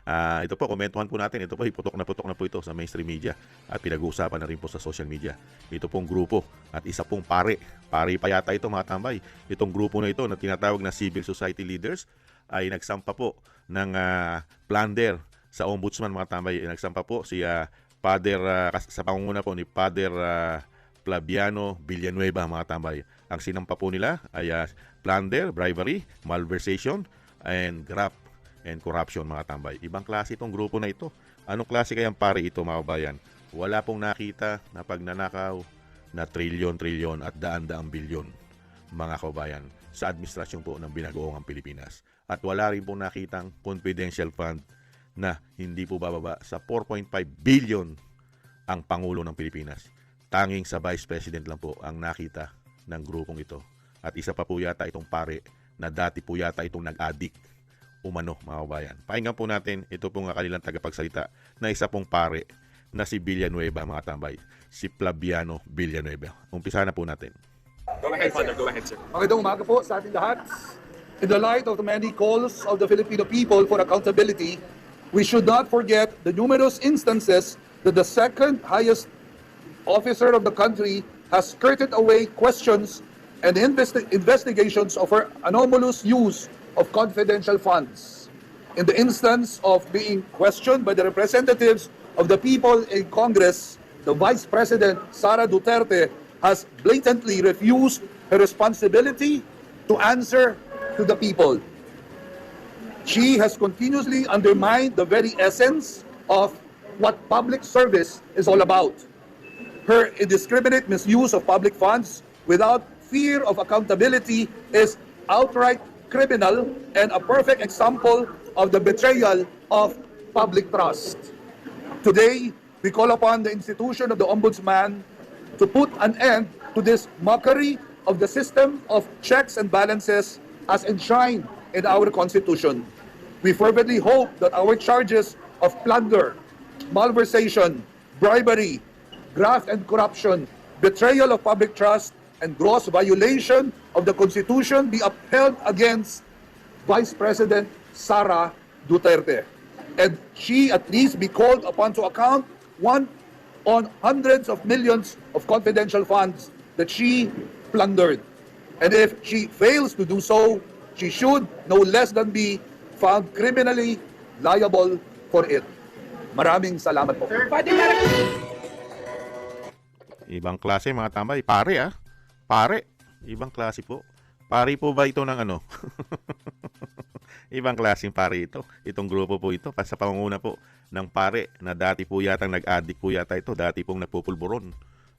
Ito po, komentuhan po natin. Ito po, putok na po ito sa mainstream media at pinag-uusapan na rin po sa social media. Ito pong grupo at isa pong pare pa yata ito mga tambay. Itong grupo na ito na tinatawag na civil society leaders ay nagsampa po ng plunder sa ombudsman mga tambay. Nagsampa po si sa pangunguna po ni Father Flaviano Villanueva mga tambay. Ang sinampa po nila ay plunder, bribery, malversation, and graft and corruption mga tambay. Ibang klase itong grupo na ito. Anong klase kayang pare ito mga kabayan? Wala pong nakita na pagnanakaw na trilyon-trilyon at daan-daang bilyon mga kabayan sa administrasyon po ng binagoong Pilipinas. At wala rin pong nakitang confidential fund na hindi po bababa sa 4.5 billion ang Pangulo ng Pilipinas. Tanging sa Vice President lang po ang nakita ng grupong ito. At isa pa po yata itong pare na dati po yata itong nag-addict umano mga kabayan. Pakinggan po natin ito pong kanilang tagapagsalita na isa pong pare na si Villanueva mga tambay. Si Flaviano Villanueva. Umpisa na po natin. Go ahead, Father. Go ahead, sir. Magandang umaga po sa ating lahat. In the light of the many calls of the Filipino people for accountability, we should not forget the numerous instances that the second highest officer of the country has skirted away questions and investigations of her anomalous use of confidential funds. In the instance of being questioned by the representatives of the people in Congress, the Vice President, Sara Duterte, has blatantly refused her responsibility to answer to the people. She has continuously undermined the very essence of what public service is all about. Her indiscriminate misuse of public funds without fear of accountability is outright criminal and a perfect example of the betrayal of public trust. Today, we call upon the institution of the Ombudsman to put an end to this mockery of the system of checks and balances as enshrined in our Constitution. We fervently hope that our charges of plunder, malversation, bribery, graft and corruption, betrayal of public trust, and gross violation of the Constitution be upheld against Vice President Sara Duterte. And she at least be called upon to account on hundreds of millions of confidential funds that she plundered. And if she fails to do so, she should no less than be found criminally liable for it. Maraming salamat po. Ibang klase mga tambay. Pare Pare. Ibang klase po. Pare po ba ito ng ano? Ibang klaseng pare ito. Itong grupo po ito. Sa pangunguna po ng pare na dati po yatang nag-addict po yata ito. Dati pong nagpupulburon.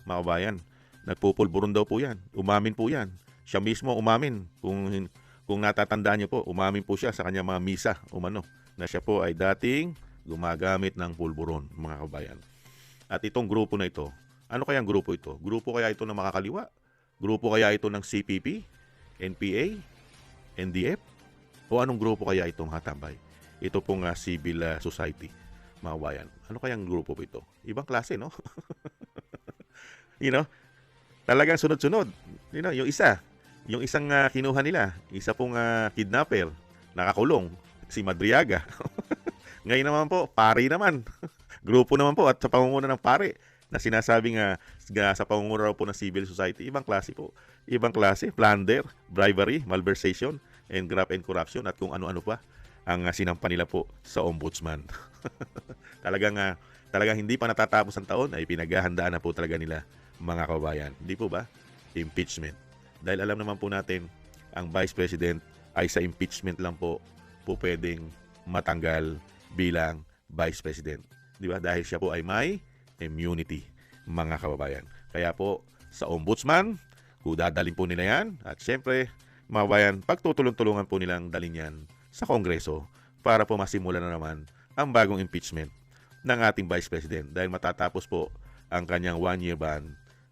Mga kabayan. Nagpupulburon daw po yan. Umamin po yan. Siya mismo umamin. Kung natatandaan niyo po, umamin po siya sa kanyang mga misa umano na siya po ay dating gumagamit ng pulburon, mga kabayan. At itong grupo na ito, ano kayang grupo ito? Grupo kaya ito ng makakaliwa? Grupo kaya ito ng CPP, NPA, NDF? O anong grupo kaya ito mga tambay? Ito pong civil society, mga kabayan. Ano kayang grupo po ito? Ibang klase, no? Talagang sunod-sunod. Yung isang kinuha nila, isa pong kidnapper, nakakulong, si Madriaga. Ngayon naman po, pare naman. Grupo naman po at sa pangunguna ng pare na sinasabing sa pangunguna po ng civil society, ibang klase po. Ibang klase, plunder, bribery, malversation, and graft and corruption at kung ano-ano pa ang sinampa nila po sa ombudsman. Talagang hindi pa natatapos ang taon ay pinaghahandaan na po talaga nila mga kabayan. Hindi po ba? Impeachment. Dahil alam naman po natin, ang Vice President ay sa impeachment lang po pwedeng matanggal bilang Vice President. Di ba? Dahil siya po ay may immunity, mga kababayan. Kaya po, sa ombudsman, kung dadalhin po nila yan, at syempre, mga kababayan, pagtutulong-tulungan po nilang dalhin yan sa Kongreso para po masimulan na naman ang bagong impeachment ng ating Vice President dahil matatapos po ang kanyang 1-year ban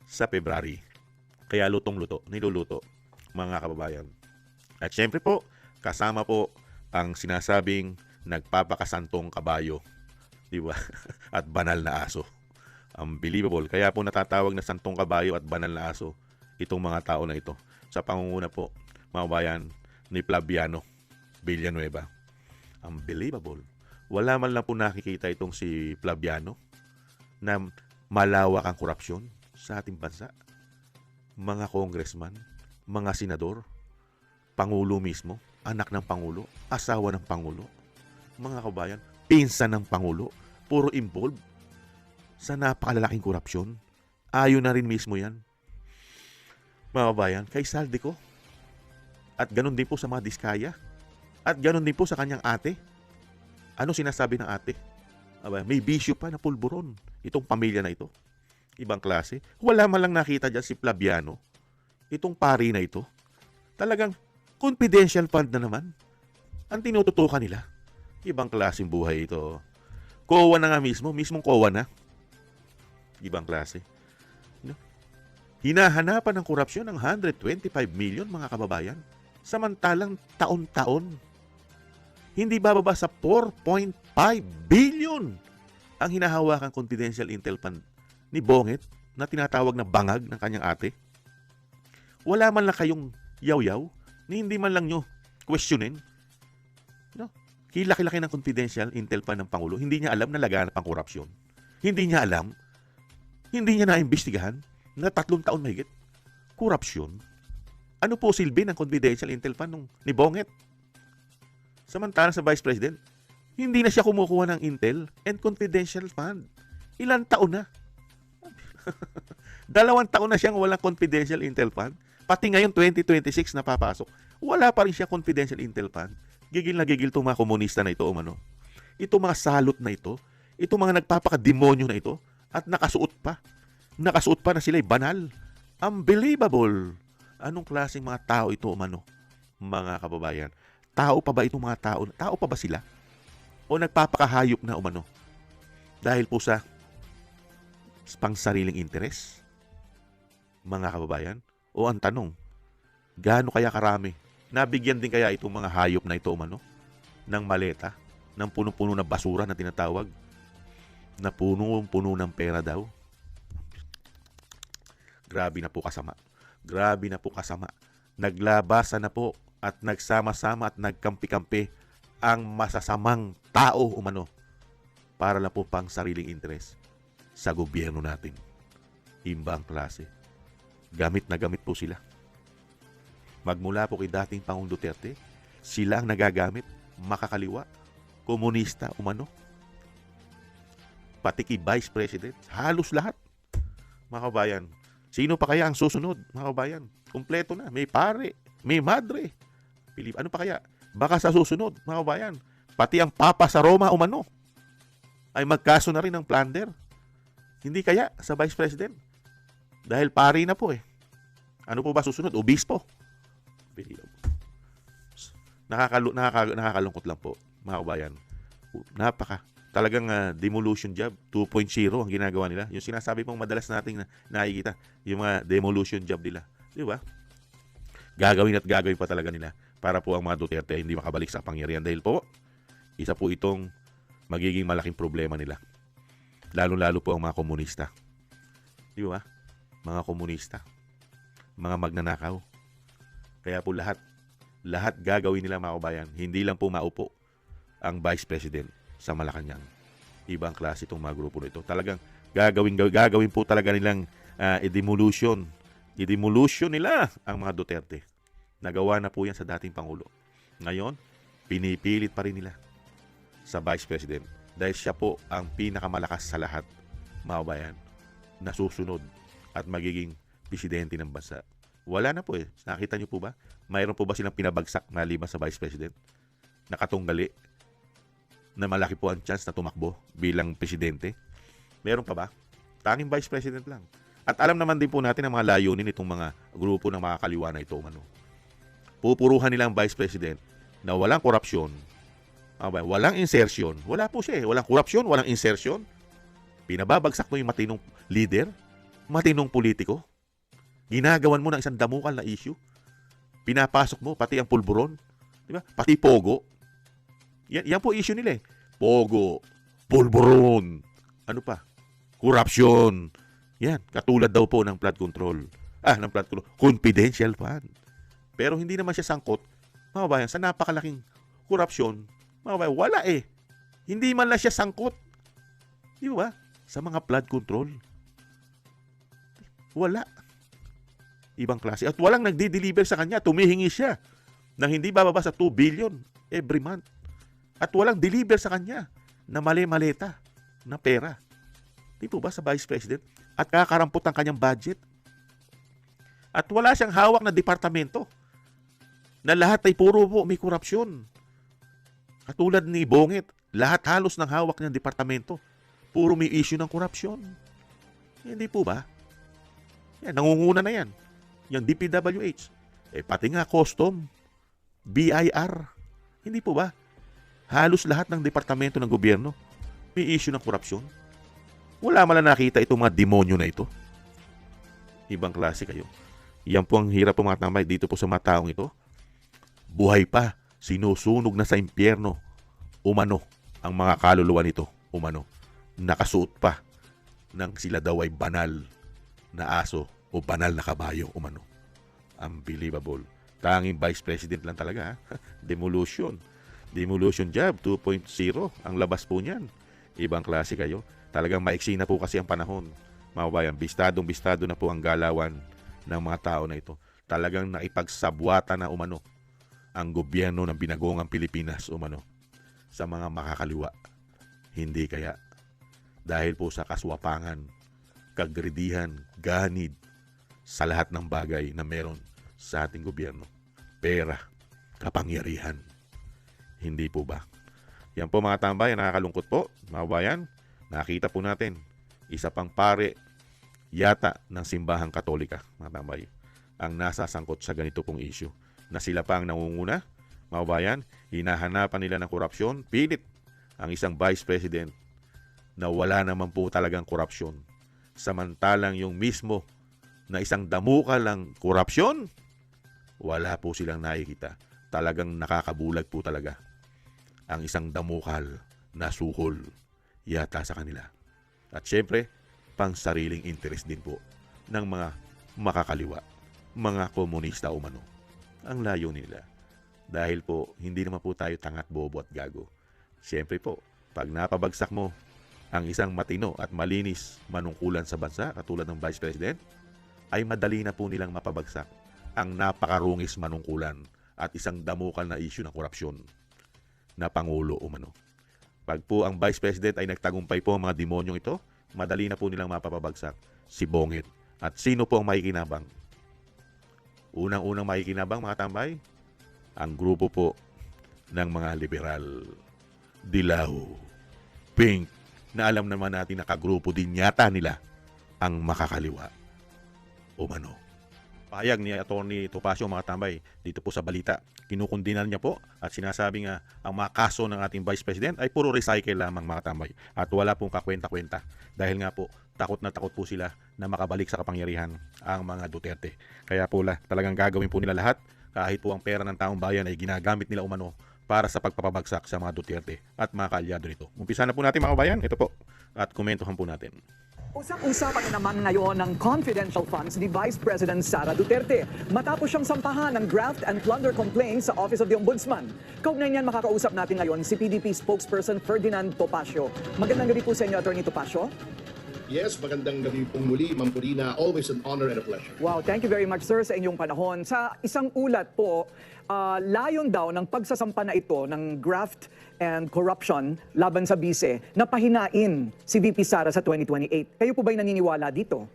sa February. Kaya lutong-luto, niluluto, mga kababayan. At syempre po, kasama po ang sinasabing nagpapakasantong kabayo, di ba? At banal na aso. Unbelievable. Kaya po natatawag na santong kabayo at banal na aso itong mga tao na ito. Sa pangunguna po, mga kababayan, ni Flaviano Villanueva. Unbelievable. Wala man lang po nakikita itong si Flaviano na malawak ang korupsyon sa ating bansa. Mga congressman, mga senador, pangulo mismo, anak ng pangulo, asawa ng pangulo, mga kabayan, pinsan ng pangulo, puro involved sa napakalalaking korupsyon. Ayon na rin mismo yan, mga kabayan, kay Saldico. At ganun din po sa mga Diskaya. At ganun din po sa kanyang ate. Ano sinasabi ng ate? May bisyo pa na pulburon itong pamilya na ito. Ibang klase. Wala man lang nakita dyan si Flaviano. Itong pari na ito. Talagang confidential fund na naman. Ang tinututukan nila. Ibang klaseng buhay ito. COA na nga mismong COA na. Ibang klase. Hinahanapan ng korupsyon ng 125 million mga kababayan. Samantalang taon-taon, hindi bababa sa 4.5 billion ang hinahawakan confidential intel fund ni Bonget na tinatawag na bangag ng kanyang ate. Wala man lang kayong yaw-yaw, ni hindi man lang nyo questionin. No? Kilaki-laki ng confidential intel fund ng Pangulo, hindi niya alam na laganap ang korupsyon. Hindi niya alam, hindi niya naimbestigahan na 3 taon mahigit. Korupsyon. Ano po silbi ng confidential intel fund ni Bonget? Samantala sa Vice President, hindi na siya kumukuha ng intel and confidential fund. Ilang taon na? 2 taon na siyang walang confidential intel fund. Pati ngayon 2026 na papasok, wala pa rin siya confidential intel fund. Gigil na gigil itong mga komunista na ito, umano. Itong mga salot na ito, itong mga nagpapakademonyo na ito, at nakasuot pa. Nakasuot pa na sila'y banal. Unbelievable. Anong klaseng mga tao ito, umano? Mga kababayan. Tao pa ba itong mga tao? Tao pa ba sila? O nagpapakahayop na, umano? Dahil po sa pangsariling interes? Mga kababayan? O ang tanong, gaano kaya karami? Nabigyan din kaya itong mga hayop na ito, umano? Ng maleta? Ng puno-puno na basura na tinatawag? Na puno-puno ng pera daw? Grabe na po kasama. Grabe na po kasama. Naglabasan na po at nagsama-sama at nagkampi-kampi ang masasamang tao, umano, para lang po pang sariling interes sa gobyerno natin. Imbang klase. Gamit na gamit po sila. Magmula po kay dating Pangulong Duterte, sila ang nagagamit, makakaliwa, komunista, umano. Pati kay Vice President, halos lahat. Mga kabayan, sino pa kaya ang susunod, mga kabayan? Kompleto na. May pare, may madre. Ano pa kaya? Baka sa susunod, mga kabayan, pati ang Papa sa Roma, umano, ay magkaso na rin ng plunder. Hindi kaya sa Vice President? Dahil pari na po eh. Ano po ba susunod? Obispo. Nakakalungkot lang po, mga kabayan. Talagang demolition job 2.0 ang ginagawa nila. Yung sinasabi pong madalas nating nakikita, yung mga demolition job nila. Di ba? Gagawin at gagawin pa talaga nila para po ang mga Duterte hindi makabalik sa pangyarihan. Dahil po, isa po itong magiging malaking problema nila. Lalo-lalo po ang mga komunista. Di ba? Mga komunista. Mga magnanakaw. Kaya po lahat gagawin nila, mga kabayan. Hindi lang po maupo ang Vice President sa Malacanang. Ibang klase itong mga grupo nito. Talagang gagawin po talaga nilang demolition. I-demolition nila ang mga Duterte. Nagawa na po yan sa dating Pangulo. Ngayon, pinipilit pa rin nila sa Vice President. Dahil siya po ang pinakamalakas sa lahat, mga kabayan, na susunod at magiging presidente ng bansa. Wala na po eh. Nakita niyo po ba? Mayroon po ba silang pinabagsak na lima sa Vice President? Nakatunggali? Na malaki po ang chance na tumakbo bilang presidente? Meron pa ba? Tanging Vice President lang. At alam naman din po natin ang mga layunin itong mga grupo ng mga kaliwa na ito. Pupuruhan nila ang Vice President na walang korupsyon, walang insertion. Wala po siya eh. Walang korupsyon, walang insertion. Pinababagsak mo yung matinong leader, matinong politiko. Ginagawan mo ng isang damukal na issue. Pinapasok mo pati ang pulburon. Diba? Pati pogo. Yan po issue nila eh. Pogo, pulburon, ano pa? Korupsyon. Yan, katulad daw po ng flood control. Ng flood control. Confidential fund. Pero hindi naman siya sangkot, mga kabayan, sa napakalaking korupsyon. Mga kabayan, wala eh. Hindi man lang siya sangkot. Di ba? Sa mga flood control. Wala. Ibang klase. At walang nagdi-deliver sa kanya. Tumihingi siya ng hindi bababa sa 2 billion every month. At walang deliver sa kanya na mali-maleta na pera. Di po ba sa Vice President? At kakarampot ang kanyang budget. At wala siyang hawak na departamento na lahat ay puro po may korupsyon. Katulad ni Bongit, lahat halos ng hawak niyang departamento, puro may issue ng korupsyon. Hindi po ba? Yan, nangunguna na yan. Yung DPWH. Pati nga custom, BIR. Hindi po ba? Halos lahat ng departamento ng gobyerno may issue ng korupsyon. Wala man lang nakita itong mga demonyo na ito. Ibang klase kayo. Yan po ang hirap po mga tambay dito po sa mga taong ito. Buhay pa, sinusunog na sa impyerno. Umano ang mga kaluluwa nito. Umano. Nakasuot pa ng sila daw ay banal na aso o banal na kabayo. Umano. Unbelievable. Tanging Vice President lang talaga. Ha? Demolition. Demolition job 2.0 ang labas po niyan. Ibang klase kayo. Talagang maiksi na po kasi ang panahon. Mga bayan, bistadong-bistado na po ang galawan ng mga tao na ito. Talagang naipagsabwata na umano ang gobyerno ng binagongang Pilipinas umano sa mga makakaliwa. Hindi kaya. Dahil po sa kaswapangan, kagridihan, ganid sa lahat ng bagay na meron sa ating gobyerno. Pera, kapangyarihan. Hindi po ba? Yan po mga tambayan, nakakalungkot po. Mga bayan, nakita po natin, isa pang pare yata ng simbahang Katolika, mga tambay, ang nasasangkot sa ganito pong issue. Na sila pa ang nangunguna, mga bayan, hinahanapan nila ng korupsyon, pilit ang isang Vice President na wala naman po talagang korupsyon. Samantalang yung mismo na isang damuka lang korupsyon, wala po silang nakikita. Talagang nakakabulag po talaga ang isang damukal na suhol yata sa kanila. At syempre, pang sariling interest din po ng mga makakaliwa, mga komunista umano. Ang layo nila. Dahil po, hindi naman po tayo tangat, bobo at gago. Syempre po, pag napabagsak mo ang isang matino at malinis manungkulan sa bansa, katulad ng Vice President, ay madali na po nilang mapabagsak ang napakarungis manungkulan at isang damukal na issue ng korupsyon na Pangulo umano. Pag po ang Vice President ay nagtagumpay po ang mga demonyong ito, madali na po nilang mapapabagsak si Bongit. At sino po ang makikinabang? Unang-unang makikinabang mga tambay? Ang grupo po ng mga liberal. Dilaw, pink, na alam naman natin nakagrupo din yata nila ang makakaliwa. Umano. Pahayag ni Atty. Topacio mga tambay dito po sa balita. Kinukundinan niya po at sinasabi nga ang mga kaso ng ating Vice President ay puro recycle lamang mga tambay at wala pong kakwenta-kwenta dahil nga po takot na takot po sila na makabalik sa kapangyarihan ang mga Duterte. Kaya po talagang gagawin po nila lahat kahit po ang pera ng taong bayan ay ginagamit nila umano para sa pagpapabagsak sa mga Duterte at mga kaalyado nito. Umpisa na po natin mga kabayan. Ito po at komentohan po natin. Usap-usapan na naman ngayon ng confidential funds ni Vice President Sara Duterte matapos siyang sampahan ng graft and plunder complaints sa Office of the Ombudsman. Kaugnay niyan makakausap natin ngayon si PDP spokesperson Ferdinand Topacio. Magandang gabi po sa inyo, Atty. Topacio. Yes, magandang gabi pong muli, Ma'am Corina. Always an honor and a pleasure. Wow, thank you very much, sir, sa inyong panahon. Sa isang ulat po, layon daw ng pagsasampa na ito ng graft and corruption laban sa bise na pahinain si VP Sara sa 2028. Kayo po ba'y naniniwala dito?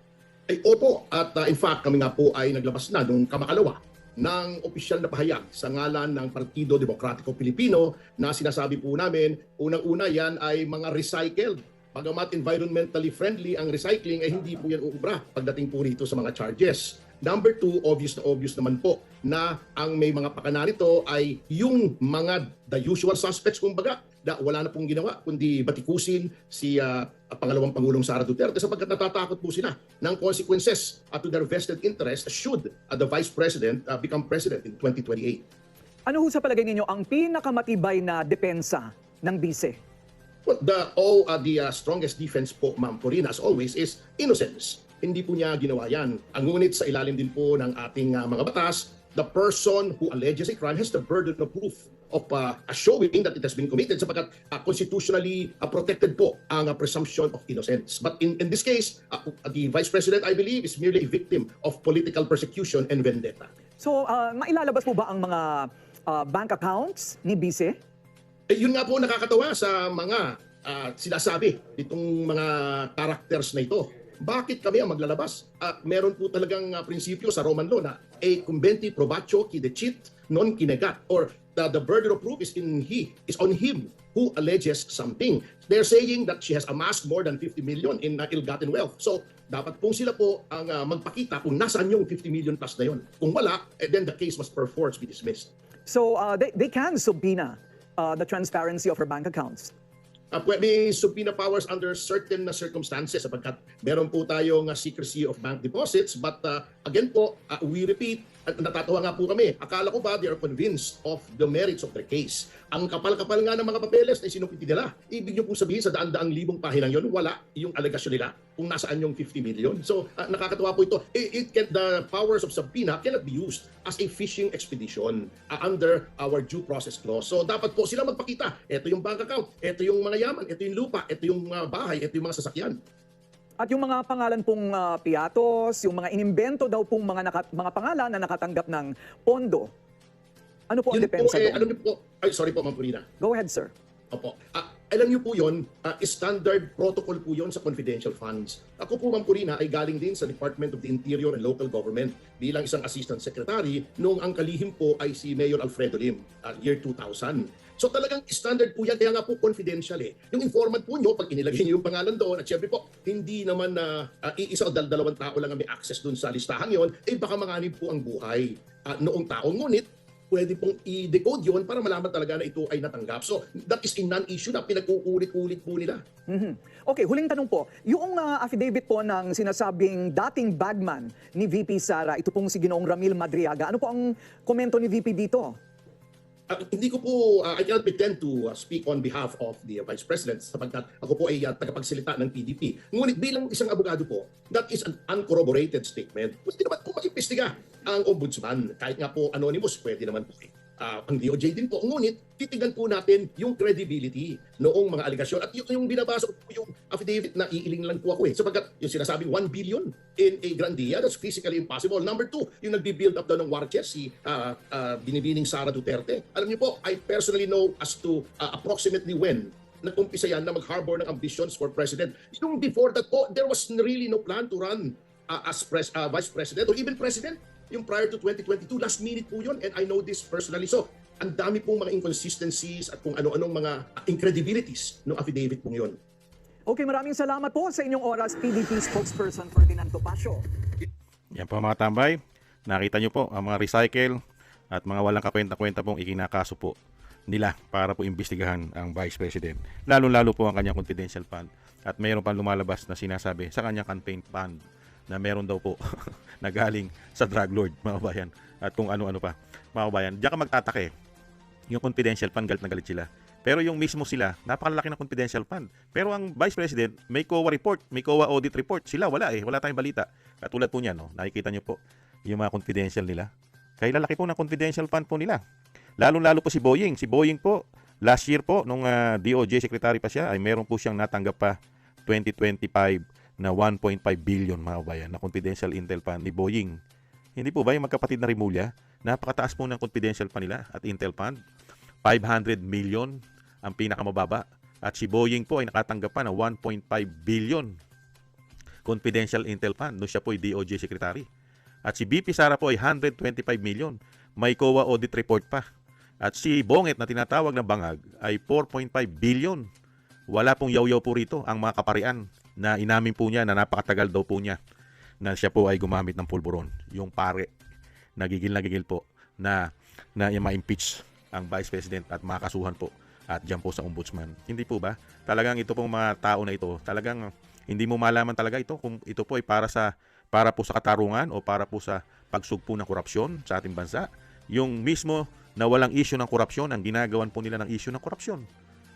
Ay, opo. At in fact, kami nga po ay naglabas na noong kamakalawa ng opisyal na pahayag sa ngalan ng Partido Demokratiko Pilipino na sinasabi po namin, unang-una yan ay mga recycled. Bagamat environmentally friendly ang recycling, ay hindi po yan uubra pagdating po rito sa mga charges. Number two, obvious na obvious naman po na ang may mga pakana nito ay yung mga the usual suspects kumbaga na wala na pong ginawa kundi batikusin si pangalawang Pangulong Sara Duterte sapagkat natatakot po sila ng consequences to their vested interest should the Vice President become President in 2028. Ano ho sa palagay ninyo ang pinakamatibay na depensa ng bise? Well, the strongest defense po, Ma'am Corina, as always, is innocence. Hindi po niya ginawa yan. Ang ngunit sa ilalim din po ng ating mga batas, the person who alleges a crime has the burden of proof. of showing that it has been committed sapagkat constitutionally protected po ang presumption of innocence. But in this case, the Vice President, I believe, is merely a victim of political persecution and vendetta. So, mailalabas po ba ang mga bank accounts ni Vice? Yun nga po nakakatawa sa mga sinasabi itong mga characters na ito. Bakit kami ang maglalabas? Meron po talagang prinsipyo sa Roman law na a conventi probatio qui decit non kinegat, or the burden of proof is on him who alleges something. They're saying that she has amassed more than 50 million in ill-gotten wealth. So dapat pong sila po ang magpakita kung nasaan yung 50 million plus na yun. Kung wala, then the case must perforce be dismissed. So, they can subpoena the transparency of her bank accounts. May subpoena powers under certain circumstances sapagkat meron po tayong secrecy of bank deposits, but again po, we repeat, natatawa nga po kami. Akala ko ba they are convinced of the merits of their case? Ang kapal-kapal nga ng mga papeles na isinumpiti nila. Ibig nyo po sabihin sa daan-daang libong pahinang yun, wala yung alegasyon nila kung nasaan yung 50 million. So nakakatawa po ito. The powers of subpoena cannot be used as a fishing expedition under our due process clause. So dapat po sila magpakita. Ito yung bank account, ito yung mga yaman, ito yung lupa, ito yung bahay, ito yung mga sasakyan. At yung mga pangalan pong piatos, yung mga inimbento daw pong mga pangalan na nakatanggap ng pondo. Ano po ang depensa doon? Alam niyo po, sorry po, Ma'am Corina. Go ahead, sir. Opo. Alam niyo po yun, standard protocol po yun sa confidential funds. Ako po, Ma'am Corina, ay galing din sa Department of the Interior and Local Government bilang isang Assistant Secretary noong ang kalihim po ay si Mayor Alfredo Lim, year 2000. So talagang standard po yan, kaya nga po confidential eh. Yung informant po nyo, pag inilagay nyo yung pangalan doon, at syempre po, hindi naman na iisa o dalawang tao lang ang may access doon sa listahan yon, baka manganib po ang buhay noong tao. Ngunit, pwede pong i-decode yun para malaman talaga na ito ay natanggap. So, that is a non-issue na pinag-uulit-ulit po nila. Okay, huling tanong po. Yung affidavit po ng sinasabing dating bagman ni VP Sara, ito pong si Ginoong Ramil Madriaga, ano po ang komento ni VP dito? Hindi ko po, I cannot pretend to speak on behalf of the Vice President sapagkat ako po ay tagapagsalita ng PDP. Ngunit bilang isang abogado po, that is an uncorroborated statement. Pwede naman po mag-imbestiga ang ombudsman. Kahit nga po anonymous, pwede naman po ang DOJ din po. Ngunit, titignan po natin yung credibility noong mga aligasyon. At yung binabasa ko po yung affidavit na iiling lang po ako sapagkat yung sinasabing 1 billion in a grandia, that's physically impossible. Number 2, yung nagbi-build up daw ng war chest, si binibining Sara Duterte. Alam niyo po, I personally know as to approximately when nag-umpisa yan na mag-harbor ng ambitions for president. Yung before that po, there was really no plan to run as vice president or even president. Yung prior to 2022, last minute po yun, and I know this personally. So, ang dami pong mga inconsistencies at kung ano-anong mga incredibilities ng affidavit pong yun. Okay, maraming salamat po sa inyong oras, PDP spokesperson Ferdinand Topacio. Yan po mga tambay. Nakita nyo po ang mga recycle at mga walang kakwenta-kwenta pong ikinakaso po nila para po imbestigahan ang Vice President. Lalo-lalo po ang kanyang confidential fund. At mayroon pang lumalabas na sinasabi sa kanyang campaign fund na meron daw po na galing sa drug lord, mga kabayan. At kung ano-ano pa, mga kabayan. Diyan ka magtatake. Yung confidential fund, galit na galit sila. Pero yung mismo sila, napakalaki ng confidential fund. Pero ang Vice President, may COA report, may COA audit report. Sila, wala eh. Wala tayong balita. Katulad po niyan, no? Nakikita nyo po yung mga confidential nila. Kaya lalaki po ng confidential fund po nila. Lalo-lalo po si Boying. Si Boying po, last year po, nung DOJ Secretary pa siya, ay meron po siyang natanggap pa 2025 na 1.5 billion mga kabayan na confidential intel fund ni Boying. Hindi po ba yung magkapatid na Rimulya? Napakataas po ng confidential fund nila at intel fund. 500 million ang pinakamababa. At si Boying po ay nakatanggap pa ng 1.5 billion confidential intel fund nung siya po ay DOJ Secretary. At si BP Sara po ay 125 million. May COA audit report pa. At si Bonget na tinatawag na bangag ay 4.5 billion. Wala pong yaw-yaw po rito ang mga kaparian na inamin po niya na napakatagal daw po niya na siya po ay gumamit ng pulburon. Yung pare, nagigil po na ma-impeach ang Vice President at makasuhan po at dyan po sa Ombudsman. Hindi po ba? Talagang ito pong mga tao na ito, talagang hindi mo malaman talaga ito kung ito po ay para po sa katarungan o para po sa pagsugpo ng korupsyon sa ating bansa. Yung mismo na walang issue ng korupsyon, ang ginagawan po nila ng issue ng korupsyon,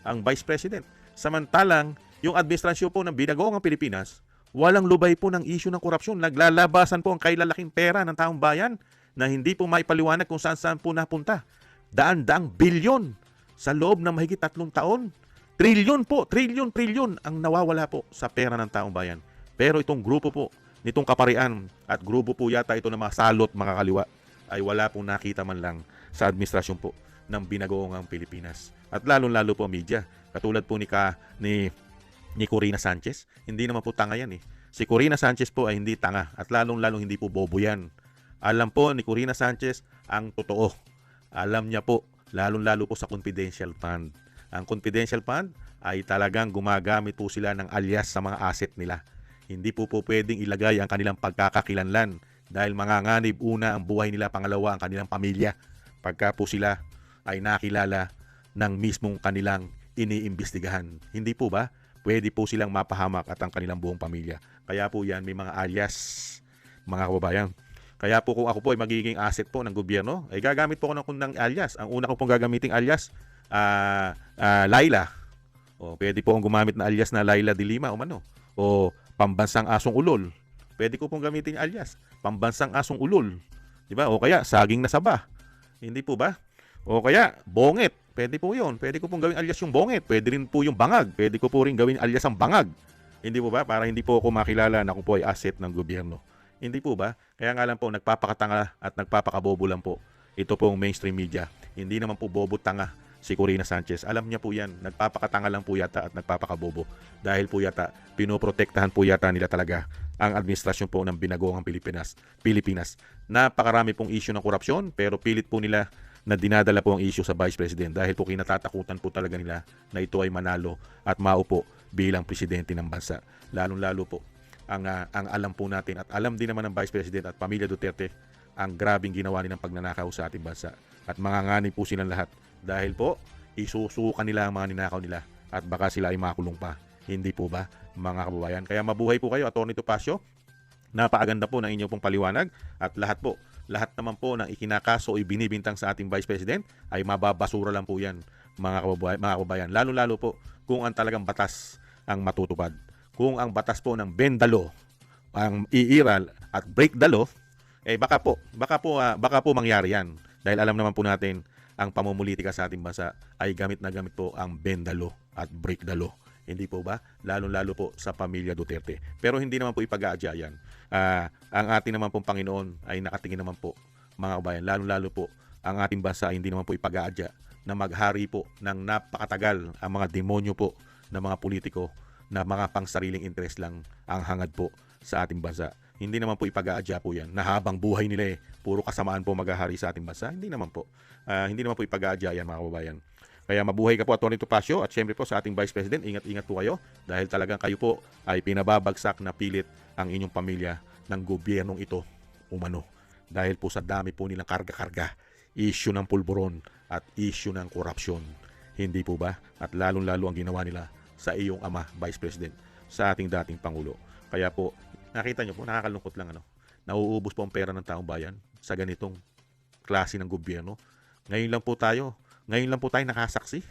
ang Vice President. Samantalang, yung administrasyon po ng Binagoong Pilipinas, walang lubay po ng issue ng korupsyon. Naglalabasan po ang kailalaking pera ng taong bayan na hindi po maipaliwanag kung saan po napunta. daan-daang bilyon sa loob ng mahigit 3 taon. Trilyon po, trilyon ang nawawala po sa pera ng taong bayan. Pero itong grupo po, nitong kaparian at grupo po yata ito ng mga salot, mga kaliwa, ay wala pong nakita man lang sa administrasyon po ng binagoong Pilipinas. At lalong-lalo po ang media. Katulad po ni Corina Sanchez, hindi naman po tanga yan eh. Si Corina Sanchez po ay hindi tanga at lalong-lalong hindi po bobo yan. Alam po ni Corina Sanchez ang totoo. Alam niya po, lalong-lalo po sa confidential fund. Ang confidential fund ay talagang gumagamit po sila ng alias sa mga asset nila. Hindi po pwedeng ilagay ang kanilang pagkakakilanlan dahil manganganib una ang buhay nila, pangalawa ang kanilang pamilya. Pagka po sila ay nakilala ng mismong kanilang iniimbestigahan. Hindi po ba? Pwede po silang mapahamak at ang kanilang buong pamilya. Kaya po yan, may mga alias, mga kababayan. Kaya po kung ako po ay magiging asset po ng gobyerno, ay gagamit po ako ng alias. Ang una ko pong gagamiting alias, Laila. O pwede po akong gumamit na alias na Laila de Lima o mano. O Pambansang Asong Ulol. Pwede ko pong gamitin alias, Pambansang Asong Ulol. 'Di ba? O kaya Saging na Saba. Hindi po ba? O kaya Bonget. Pwede po 'yon. Pwede ko pong gawing alias yung Bonget. Pwede rin po yung Bangag. Pwede ko po rin gawin alias ang Bangag. Hindi po ba? Para hindi po ako makilala na ako po ay asset ng gobyerno. Hindi po ba? Kaya nga lang po, nagpapakatanga at nagpapakabobo lang po ito pong mainstream media. Hindi naman po bobo tanga si Corina Sanchez. Alam niya po yan. Nagpapakatanga lang po yata at nagpapakabobo. Dahil po yata, pinoprotektahan po yata nila talaga ang administrasyon po ng binagoong Pilipinas. Napakarami pong issue ng korupsyon, pero pilit po nila na dinadala po ang issue sa Vice President dahil po kinatatakutan po talaga nila na ito ay manalo at maupo bilang presidente ng bansa. Lalong-lalo po ang alam po natin at alam din naman ng Vice President at pamilya Duterte ang grabing ginawa nilang pagnanakaw sa ating bansa. At manganganib po silang lahat dahil po isusukan nila ang mga ninakaw nila at baka sila ay makulong pa. Hindi po ba, mga kababayan? Kaya mabuhay po kayo, Atty. Topacio. Napakaganda po ng inyong pong paliwanag at lahat naman po ng ikinakaso o ibinibintang sa ating Vice President ay mababasura lang po yan, mga kababayan. Lalo-lalo po kung ang talagang batas ang matutupad. Kung ang batas po ng bend the law ang iiral at break the law, eh baka po mangyari yan. Dahil alam naman po natin ang pamumulitika sa ating bansa ay gamit na gamit po ang bend the law at break the law. Hindi po ba? Lalo-lalo po sa pamilya Duterte. Pero hindi naman po ipag-aadya yan. Ang ating naman pong Panginoon ay nakatingin naman po, mga kabayan. Lalo-lalo po ang ating bansa ay hindi naman po ipag-aadya na maghari po ng napakatagal ang mga demonyo po ng mga politiko na mga pangsariling interest lang ang hangad po sa ating bansa. Hindi naman po ipag-aadya po yan na habang buhay nila puro kasamaan po maghahari sa ating bansa. Hindi naman po. Hindi naman po ipag-aadya yan, mga kababayan. Kaya mabuhay ka po, Atty. Topacio, at syempre po sa ating Vice President, ingat-ingat po kayo dahil talagang kayo po ay pinababagsak na pilit ang inyong pamilya ng gobyernong ito umano. Dahil po sa dami po nilang karga-karga, issue ng pulburon at issue ng korupsyon. Hindi po ba? At lalong-lalo ang ginawa nila sa iyong ama, Vice President, sa ating dating Pangulo. Kaya po, nakita nyo po, nakakalungkot lang nauubos po ang pera ng taong bayan sa ganitong klase ng gobyerno. Ngayon lang po tayo nakasaksi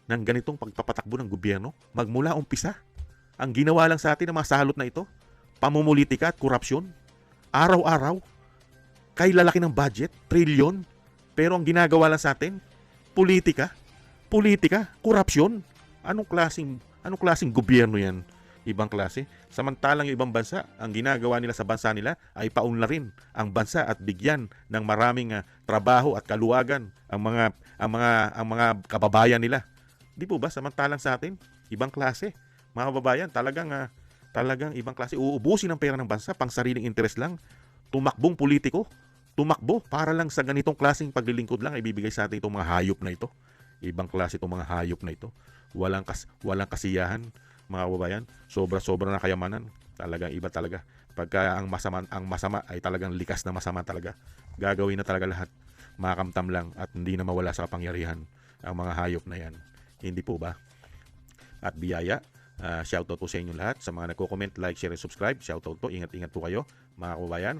ng ganitong pagpapatakbo ng gobyerno. Magmula umpisa, ang ginawa lang sa atin ng mga salot na ito, pamumulitika at korupsyon. Araw-araw, kay lalaki ng budget, trilyon, pero ang ginagawa lang sa atin, politika, korupsyon. Anong klaseng gobyerno yan? Ibang klase. Samantalang yung ibang bansa, ang ginagawa nila sa bansa nila ay paunlarin ang bansa at bigyan ng maraming trabaho at kaluwagan ang mga kababayan nila. Di po ba? Samantalang sa atin, ibang klase. Mga kababayan, talagang ibang klase. Uubusin ang pera ng bansa pang sariling interes lang. Tumakbong politiko, tumakbo para lang sa ganitong klaseng paglilingkod lang ibibigay sa atin itong mga hayop na ito. Ibang klase itong mga hayop na ito. Walang kasiyahan, mga kababayan. Sobra-sobra na kayamanan. Talagang iba talaga. Pagka ang masama ay talagang likas na masama talaga. Gagawin na talaga lahat. Makamtam lang at hindi na mawala sa kapangyarihan ang mga hayop na yan. Hindi po ba? At biyaya, shoutout po sa inyo lahat. Sa mga nagko-comment, like, share, and subscribe. Shoutout po. Ingat-ingat po kayo, mga kababayan.